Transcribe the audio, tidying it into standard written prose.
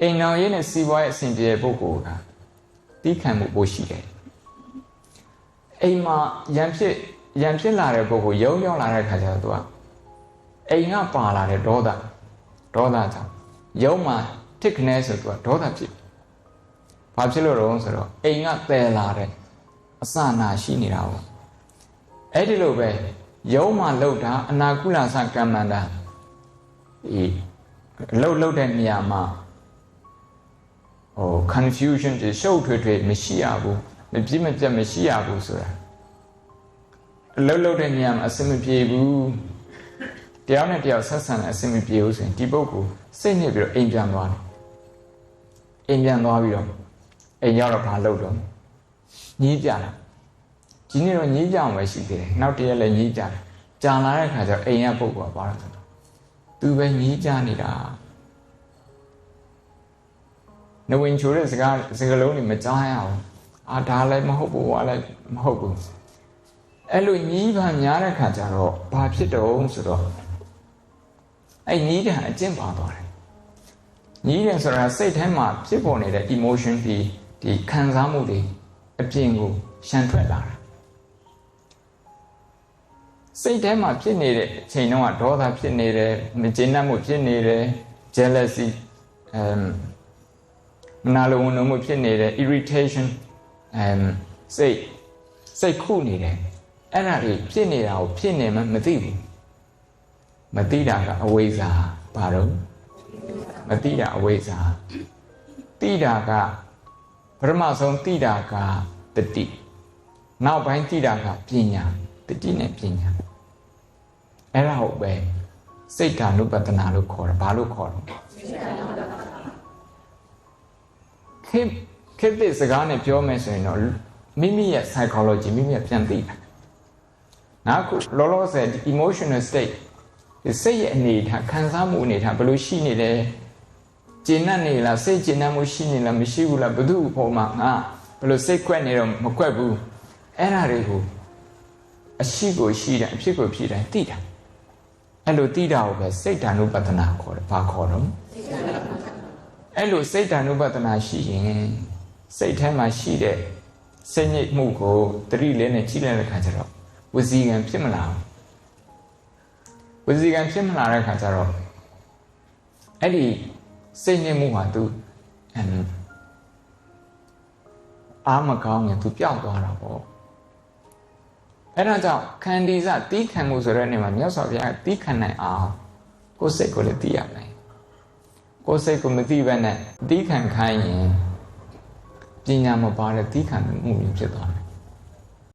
အိမ်တော်ရေးနဲ့စီးပွားရေးအဆင်ပြေတဲ့ပုဂ္ဂိုလ်ကတီးခံမှုပိုရှိတယ်အိမ်မှာရံဖြစ်လာတဲ့ပုဂ္ဂိုလ်ရုံရောက်လာတဲ့ခါကျတော့သူကအိမ်ကပါလာတဲ့ဒေါသကြောင့်ရုံမှာတစ်ခနဲဆိုသူကဒေါသဖြစ်ဘာဖြစ်လို့တော့ဆိုတော့အိမ်ကပယ်လာတဲ့အစနာရှိနေတာပေါ့အဲ့ဒီလိုပဲရုံမှာလှုပ်တာအနာကုလသကမ္မန္တာလှုပ်တဲ့နေရာမှာconfusion တွေရှုပ်ထွေးမရှိရဘူးမပြည့်မပြတ်မရှိရဘူးဆိုတာလှုပ်တဲ့နေရာမှာအစမပြေဘူးတယောက်နဲ့တယောက်ဆက်ဆံတဲ့အစမပြေဘူးဆိုရင်ဒီပုဂ္ဂိုလ်စိတ်ညစ်ပြီးတော့အိမ်ပြန်သွားတယ်အိမ်ပြန်သွားပြီးတော့အိမ်ရောက်တော့ဘာလုပ်တော့ညည်းကြတာဒီနေ့တော့ညည်းကြအောင်ပဲရှိသေးတယ်နောက်တရက်လည်းညည်းကြတယ်ကြာလာတဲ့ခါကျတော့အိမ်ကပုဂ္ဂိုလ်ကဘာလို့ဆိုတော့သူပဲညည်းကြနေတာနဝင်ချိုတဲ့စကားလုံးတွေမကြားရအောင်ဒါလည်းမဟုတ်ဘူးဟာလည်းမဟုတ်ဘူးအဲ့လိုညည်းပါများတဲ့ခါကျတော့ဘာဖြစ်တော့ဆိုတော့အဲ့ညည်းတဲ့အကျင့်ပါသွားတယ်ညည်းတယ်ဆိုတာစိတ်ထဲမှာဖြစ်ပေါ်နေတဲ့ emotion ဒီခံစားမှုတွေအပြင်ကိုရှန်ထွက်လာတာစိတ်ထဲမှာဖြစ်နေတဲ့အချိန်တုန်းကဒေါသဖြစ်နေတယ်မကျေနပ်မှုဖြစ်နေတယ် jealousy မနာလိုဝန်မှုဖြစ်နေတယ် irritation စိတ်ခုနေတယ်အဲ့ဒါတွေဖြစ်နေတာကိုဖြစ်နေမှမသိဘူးမသိတာကအဝိဇ္ဇာဘာလို့မသိတာအဝိဇ္ဇာသိတာကပထမဆုံးသိတာကတတိနောက်ပိုင်းသိတာကပညာတတိနဲ့ပညာအဲ့ဒါဟုတ်ပဲစိတ်ဓာနုပတနာလို့ခေါ်တယ်ဘာလို့ခေါ်လဲခေတ်သစ်စကားနဲ့ပြောမယ်ဆိုရင်တော့မိမိရဲ့ psychology မိမိရဲ့ပြန်သိတာနောက်ခုလောလောဆယ် emotional state ဒီစိတ်ရဲ့အနေထားခံစားမှုအနေထားဘယ်လိုရှိနေလဲကျေနပ်နေလားစိတ်ကျေနပ်မှုရှိနေလားမရှိဘူးလားဘယ်သူ့ပေါ်မှာငါဘယ်လိုစိတ်ကွက်နေတော့မကွက်ဘူးအဲ့ဒါတွေကိုအရှိကိုရှိတယ်အဖြစ်ကိုဖြစ်တယ်သိတာအဲ့လိုသိတာကိုပဲစိတ်ဓာနုပတနာခေါ်တယ်ဘာခေါ်တော့အဲ့လိုစိတ်ဓာနုပတနာရှိရင်စိတ်ထဲမှာရှိတဲ့စိတ်ညစ်မှုကိုတတိလေးနဲ့ကြည့်လိုက်တဲ့ခါကျတော့ဝစီကံဖြစ်မလာဘူးဝစီကံဖြစ်မလာတဲ့ခါကျတော့အဲ့ဒီစိတ်ညစ်မှုဟာသူအာမကောင်းရင်သူပျောက်သွားတာပေါ့အဲ့ဒါကြောင့်ခန္တီစတီးခံမှုဆိုတဲ့နေရာမှာမြတ်စွာဘုရားတီးခံနိုင်အောင်ကိုယ်စိတ်ကိုလည်းတီးရမယ်ကိုယ်စိတ်ကိုမသိဘဲနဲ့တီးခံခိုင်းရင်ပညာမပါတဲ့တီးခံမှုမျိုးဖြစ်သွားတယ်